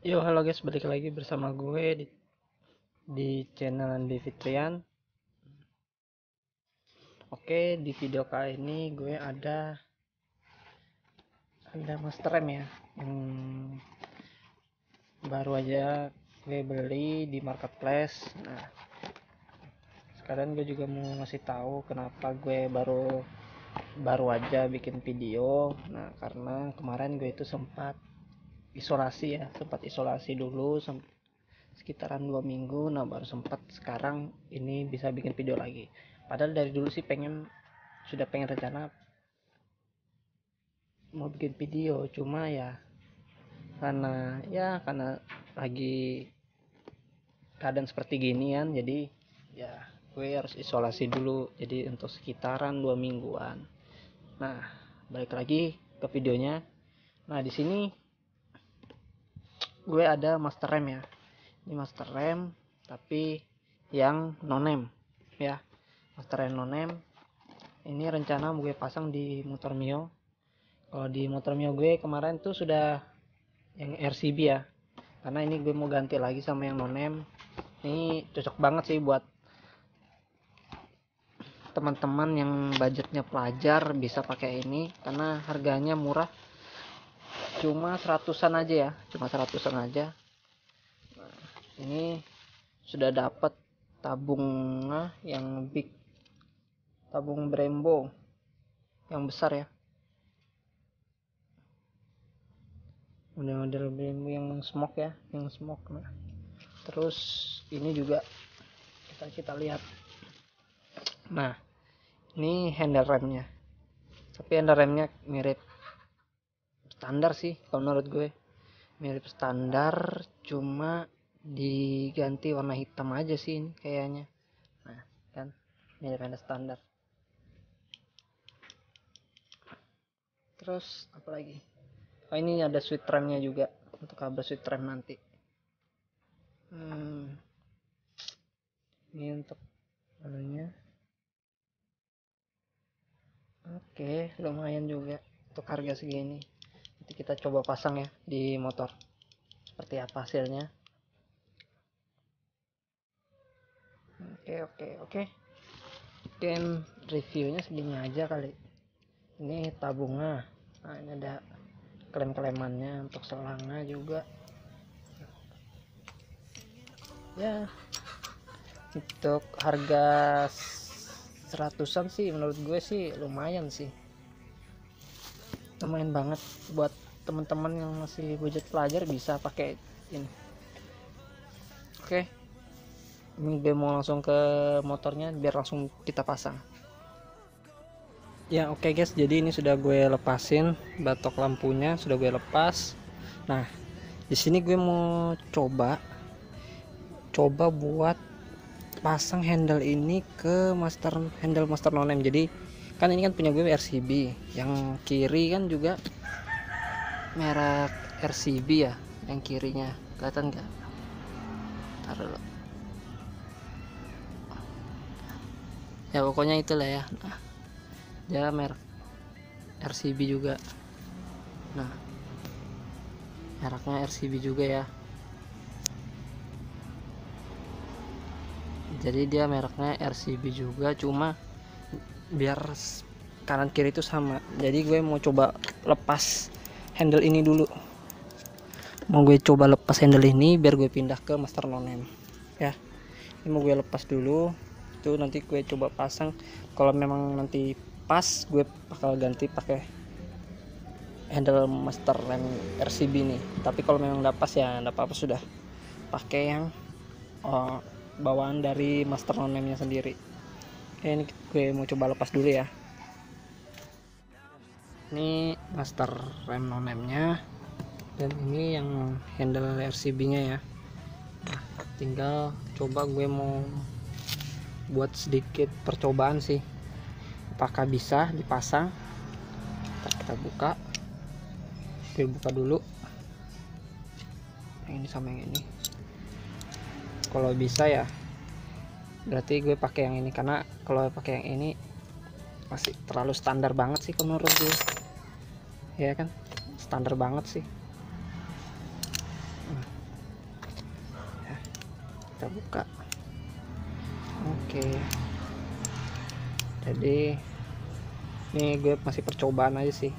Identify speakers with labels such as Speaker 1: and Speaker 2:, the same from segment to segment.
Speaker 1: Yo, halo guys, balik lagi bersama gue di channel Andi Fitrian. Oke, di video kali ini gue ada master rem ya, yang baru aja gue beli di marketplace. Nah, sekarang gue juga mau ngasih tahu kenapa gue baru aja bikin video. Nah, karena kemarin gue itu sempat isolasi dulu sekitaran 2 minggu. Nah, baru sempat sekarang ini bisa bikin video lagi, padahal dari dulu sih sudah pengen rencana mau bikin video, cuma karena lagi keadaan seperti gini kan, jadi ya gue harus isolasi dulu, jadi untuk sekitaran 2 mingguan. Nah, balik lagi ke videonya. Nah, di sini gue ada master rem ya. Ini master rem tapi yang non-name ya. Master rem non-name ini rencana gue pasang di motor Mio. Kalau di motor Mio gue kemarin tuh sudah yang RCB ya, karena ini gue mau ganti lagi sama yang non-name. Ini cocok banget sih buat teman-teman yang budgetnya pelajar, bisa pakai ini karena harganya murah, cuma 100-an aja ya, cuma 100-an aja. Nah, ini sudah dapat tabungnya yang big, tabung Brembo yang besar ya, model-model Brembo yang smoke ya, yang smoke. Nah, terus ini juga kita lihat. Nah, ini handle remnya, tapi handle remnya mirip standar sih kalau menurut gue, mirip standar, cuma diganti warna hitam aja sih ini kayaknya. Nah, kan mirip handle standar. Terus apa lagi? Oh, ini ada switch remnya juga untuk kabel switch rem nanti. Ini untuk anunya. Oke, lumayan juga untuk harga segini. Nanti kita coba pasang ya di motor, seperti apa hasilnya. Oke. Mungkin reviewnya segini aja kali. Ini tabungnya. Nah, ini ada klem-klemannya untuk selangnya juga. Ya, untuk harga 100-an sih menurut gue sih lumayan sih. Lumayan banget buat teman-teman yang masih budget pelajar, bisa pakai ini. Oke. Ini gue mau langsung ke motornya biar langsung kita pasang. Ya, oke guys, jadi ini sudah gue lepasin batok lampunya, sudah gue lepas. Nah, di sini gue mau coba buat pasang handle ini ke handle master non-name. Jadi kan ini kan punya gue RCB, yang kiri kan juga merek RCB ya, yang kirinya kelihatan nggak? Taruh ya, pokoknya itulah ya. Nah, dia merek RCB juga. Nah, mereknya RCB juga ya, jadi dia mereknya RCB juga, cuma biar kanan kiri itu sama. Jadi gue mau coba lepas handle ini dulu, handle ini biar gue pindah ke master non-name ya. Ini mau gue lepas dulu, itu nanti gue coba pasang. Kalau memang nanti pas, gue bakal ganti pakai handle master rem RCB nih. Tapi kalau memang nggak pas ya nggak apa-apa, sudah pakai yang bawaan dari master non-name nya sendiri. Oke, ini gue mau coba lepas dulu ya. Ini master rem non-name nya, dan ini yang handle RCB nya ya. Nah, tinggal coba, gue mau buat sedikit percobaan sih, apakah bisa dipasang. Kita buka, gue buka dulu yang ini sama yang ini. Kalau bisa ya berarti gue pakai yang ini, karena kalau pakai yang ini masih terlalu standar banget sih menurut gue ya kan, standar banget sih. kita buka. Oke, jadi ini gue masih percobaan aja sih,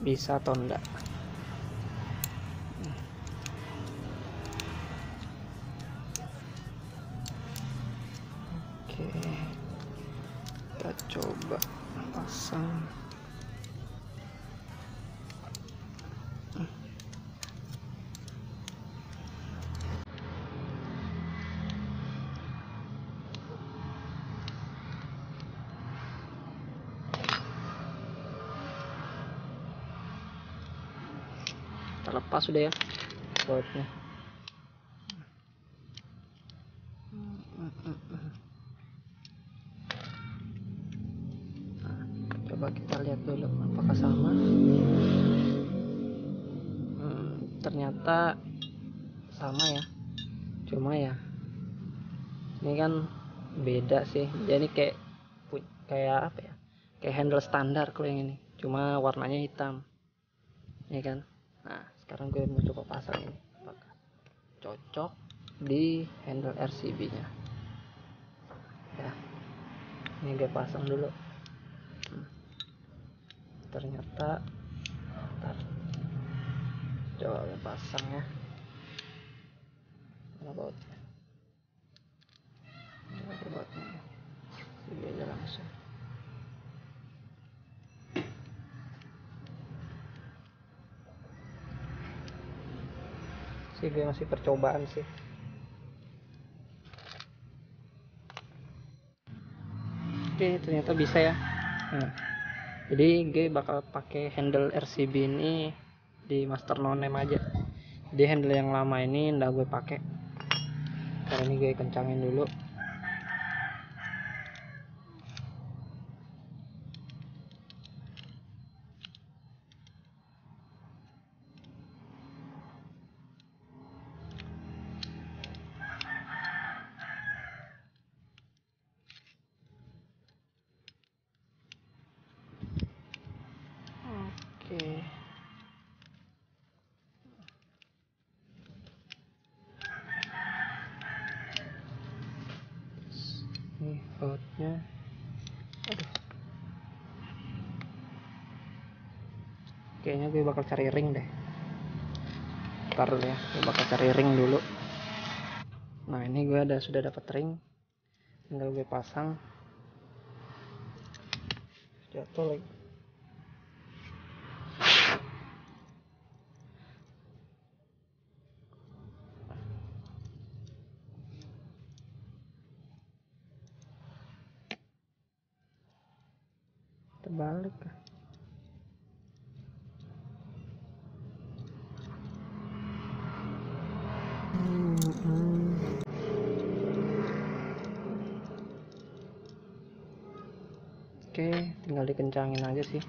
Speaker 1: bisa atau enggak. Oke, kita coba pasang. Terlepas sudah ya bautnya. Nah, coba kita lihat dulu apakah sama. Ternyata sama ya, cuma ya ini kan beda sih. Jadi kayak apa ya, kayak handle standar kalau yang ini, cuma warnanya hitam ya kan. Nah sekarang gue mau coba pasang ini apakah cocok di handle RCB nya ya. Ini gue pasang dulu. Ternyata ntar coba gue pasang ya. Mana bautnya? Coba bautnya ini aja langsung. Sih gue masih percobaan sih. Oke, ternyata bisa ya. Nah, jadi gue bakal pakai handle RCB ini di master no name aja. Jadi handle yang lama ini ndak gue pakai. Karena ini gue kencangin dulu. Oke. Ini bautnya. Aduh. Kayaknya gue bakal cari ring deh. Ntar dulu ya, gue bakal cari ring dulu. Nah ini gue sudah dapat ring, tinggal gue pasang. Jatuh lagi. Terbalik. Oke, tinggal dikencangin aja sih.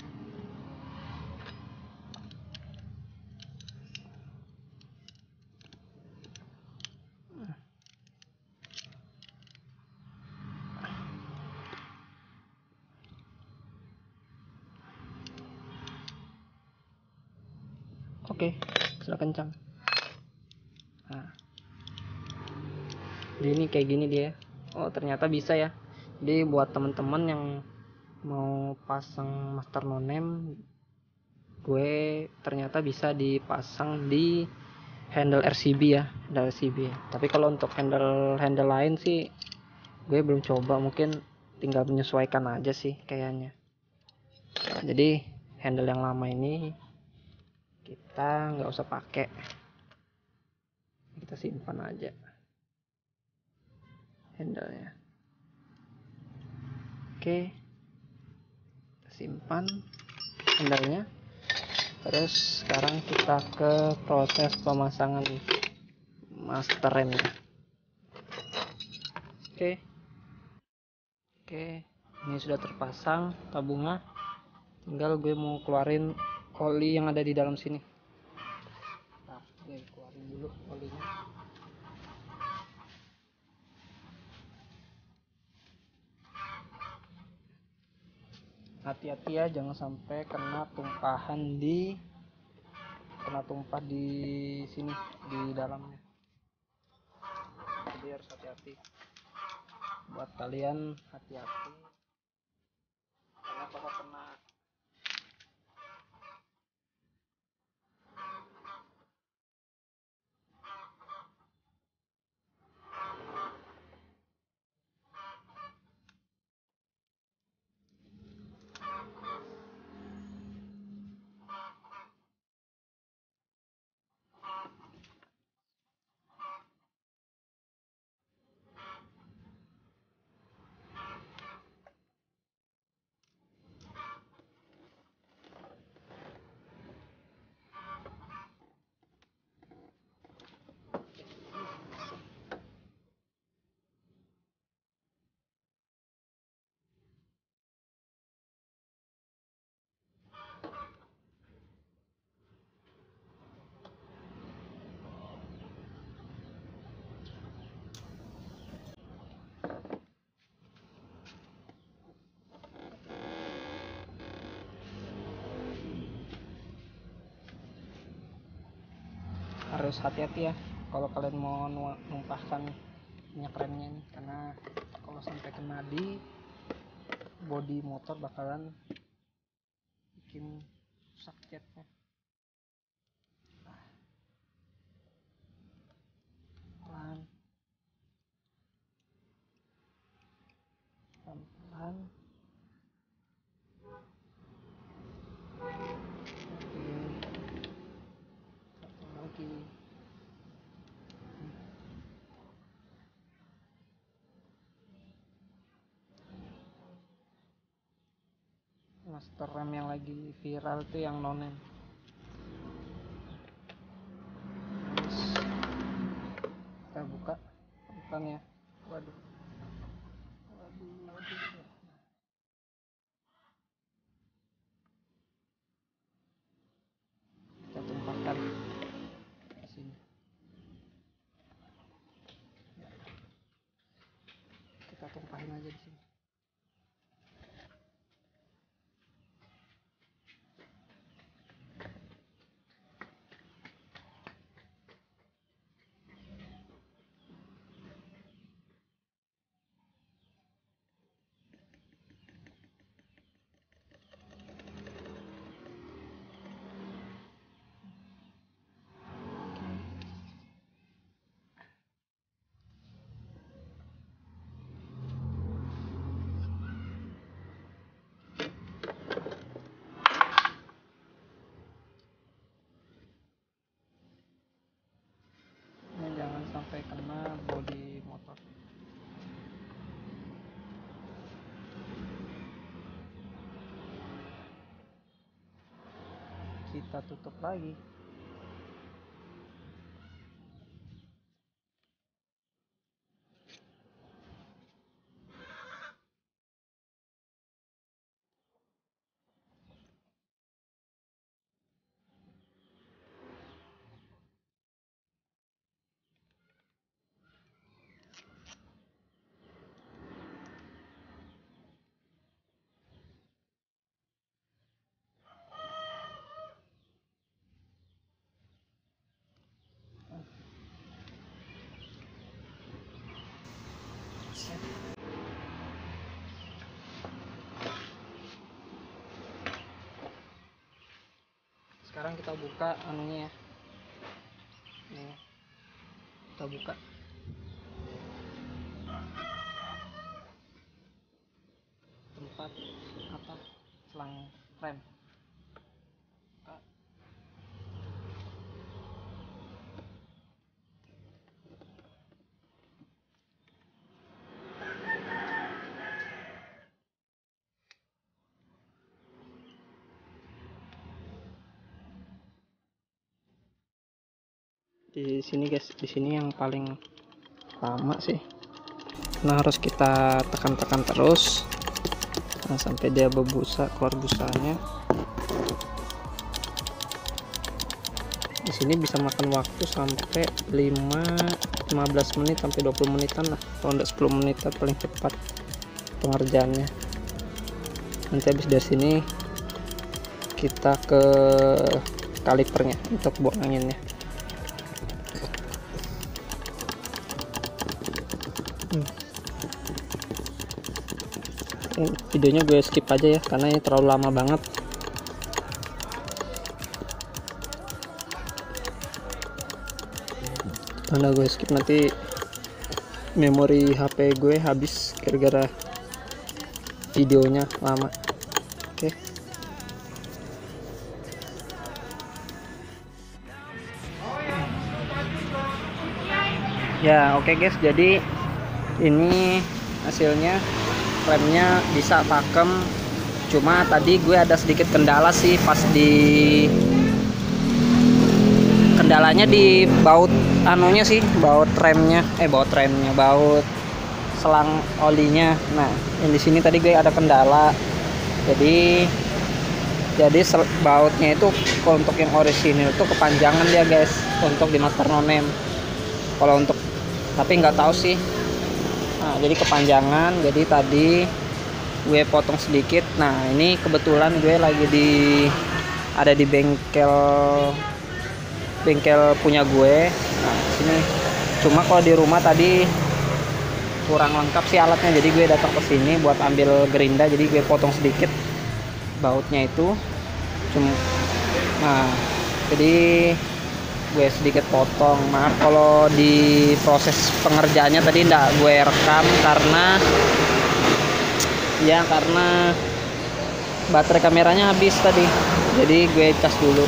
Speaker 1: Oke, sudah kencang. Nah, jadi ini kayak gini dia. Oh ternyata bisa ya. Jadi buat temen-temen yang mau pasang master no name, gue ternyata bisa dipasang di handle RCB ya, handle RCB. Tapi kalau untuk handle lain sih gue belum coba, mungkin tinggal menyesuaikan aja sih kayaknya. Nah, jadi handle yang lama ini kita nggak usah pakai, kita simpan aja handlenya. Oke, kita simpan handlenya. Terus sekarang kita ke proses pemasangan master remnya. Oke, ini sudah terpasang tabungnya. Tinggal gue mau keluarin oli yang ada di dalam sini. Nah, gue keluarin dulu olinya. Hati-hati ya, jangan sampai kena tumpah di sini, di dalamnya. jadi harus hati-hati. Buat kalian hati-hati, karena kalau kena harus hati-hati ya kalau kalian mau numpahkan minyak remnya nih, karena kalau sampai kena di bodi motor bakalan bikin rusak catnya. Pelan pelan, satu lagi. Master rem yang lagi viral itu yang nonen. Terus kita buka depannya. Waduh. Kita tumpahkan di sini. Kita tumpahin aja di sini. Ini jangan sampai kena bodi motor. Kita tutup lagi. Sekarang kita buka anunya ya. Nih, kita buka. Tempat apa? Selang rem. Buka. Di sini guys, di sini yang paling lama sih. Nah, harus kita tekan-tekan terus. Nah, sampai dia berbusa, keluar busanya. Di sini bisa makan waktu sampai 15 menit sampai 20 menitan lah. Kalau enggak 10 menitan paling cepat pengerjaannya. Nanti habis dari sini kita ke kalipernya untuk buang anginnya. videonya gue skip aja ya karena ini terlalu lama banget. Karena gue skip nanti memori HP gue habis gara-gara videonya lama. Oke. Ya oke guys, jadi ini hasilnya. Remnya bisa pakem, cuma tadi gue ada sedikit kendala sih pas kendalanya di baut anunya sih, baut selang olinya. Nah yang di sini tadi gue ada kendala, jadi bautnya itu kalau untuk yang orisinil itu kepanjangan dia guys, untuk di master no name. Kalau untuk tapi nggak tahu sih. Nah, jadi kepanjangan, jadi tadi gue potong sedikit. Nah ini kebetulan gue lagi ada di bengkel punya gue. Nah sini cuma kalau di rumah tadi kurang lengkap sih alatnya, jadi gue datang ke sini buat ambil gerinda, jadi gue potong sedikit bautnya itu. Nah jadi gue sedikit potong. Maaf kalau di proses pengerjaannya tadi enggak gue rekam karena baterai kameranya habis tadi, jadi gue cas dulu.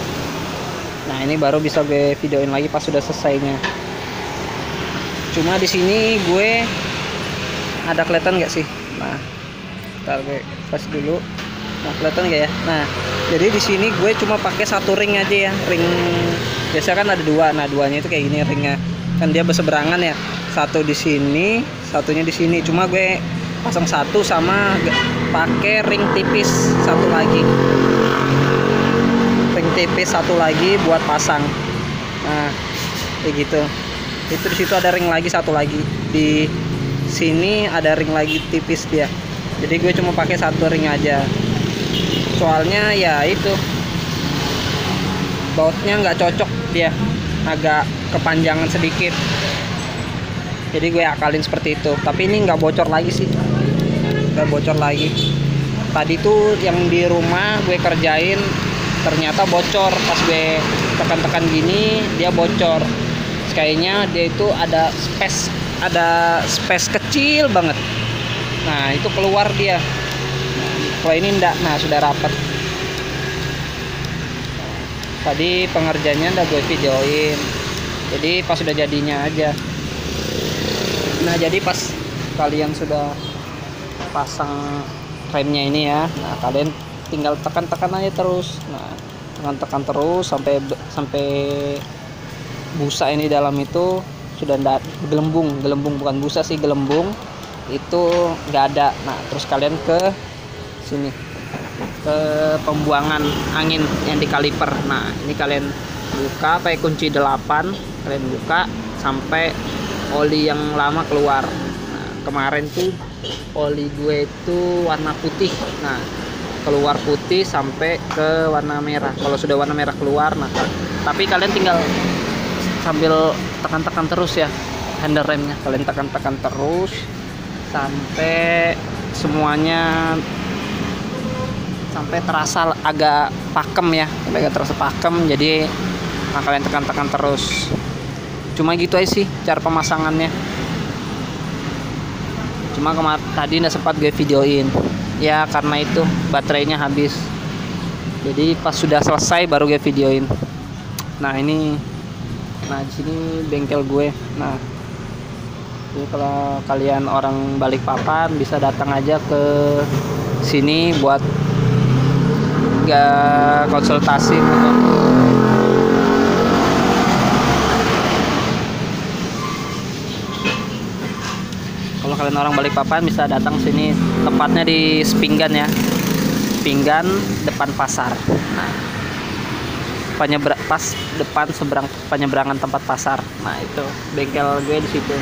Speaker 1: Nah ini baru bisa gue videoin lagi pas sudah selesainya. Cuma di sini gue ada kelihatan nggak sih? Nah ntar gue pas dulu. Nah kelihatan nggak ya? Nah jadi di sini gue cuma pakai satu ring aja ya, ring biasa kan ada dua. Nah duanya itu kayak gini ringnya, kan dia berseberangan ya, satu di sini satunya di sini. Cuma gue pasang satu sama pakai ring tipis satu lagi, buat pasang. Nah kayak gitu. Itu di situ ada ring lagi satu lagi, di sini ada ring lagi tipis dia. Jadi gue cuma pakai satu ring aja, soalnya ya itu bautnya nggak cocok, dia agak kepanjangan sedikit, jadi gue akalin seperti itu. Tapi ini nggak bocor lagi sih, nggak bocor lagi. Tadi tuh yang di rumah gue kerjain ternyata bocor, pas gue tekan-tekan gini dia bocor. Kayaknya dia itu ada space kecil banget. Nah itu keluar dia. Kalau ini enggak, nah sudah rapat. Tadi pengerjaannya udah gue videoin, jadi pas sudah jadinya aja. Nah jadi pas kalian sudah pasang remnya ini ya, nah kalian tinggal tekan-tekan aja terus. Nah tekan-tekan terus sampai busa ini dalam itu sudah enggak, gelembung bukan busa sih, gelembung itu nggak ada. Nah terus kalian ke sini, ke pembuangan angin yang di kaliper. Nah ini kalian buka pakai kunci 8, kalian buka sampai oli yang lama keluar. Nah kemarin tuh oli gue itu warna putih, nah keluar putih sampai ke warna merah. Kalau sudah warna merah keluar, nah tapi kalian tinggal sambil tekan-tekan terus ya handle remnya, kalian tekan-tekan terus sampai semuanya, sampai terasa agak pakem ya, sampai agak terasa pakem. Jadi nah kalian tekan-tekan terus. Cuma gitu aja sih cara pemasangannya. Cuma tadi nggak sempat gue videoin ya karena itu baterainya habis, jadi pas sudah selesai baru gue videoin. Nah ini, nah di sini bengkel gue. Nah jadi kalau kalian orang Balikpapan bisa datang aja ke sini buat gak konsultasi. Kalau kalian orang Balikpapan bisa datang sini, tepatnya di Sepinggan ya, Sepinggan depan pasar. Nah pas depan penyeberangan tempat pasar. Nah itu bengkel gue di situ.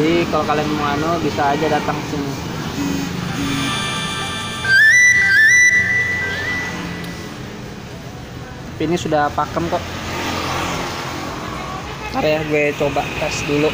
Speaker 1: Jadi kalau kalian mau bisa aja datang ke sini. Ini sudah pakem kok. Ntar ya gue coba tes dulu.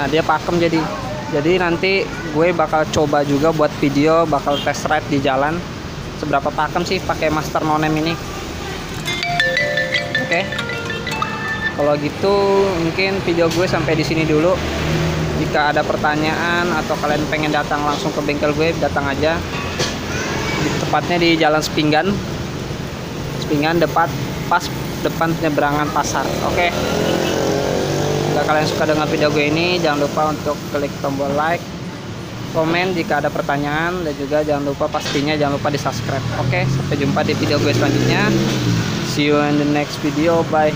Speaker 1: Nah, dia pakem jadi nanti gue bakal coba juga buat video, bakal test ride di jalan seberapa pakem sih pakai Master No Name ini. Oke. Kalau gitu mungkin video gue sampai di sini dulu. Jika ada pertanyaan atau kalian pengen datang langsung ke bengkel gue, datang aja. Tepatnya di Jalan Sepinggan, pas depan penyeberangan pasar. Oke. Jika kalian suka dengan video gue ini, jangan lupa untuk klik tombol like, komen jika ada pertanyaan, dan juga jangan lupa di subscribe. Oke, sampai jumpa di video gue selanjutnya. See you in the next video. Bye.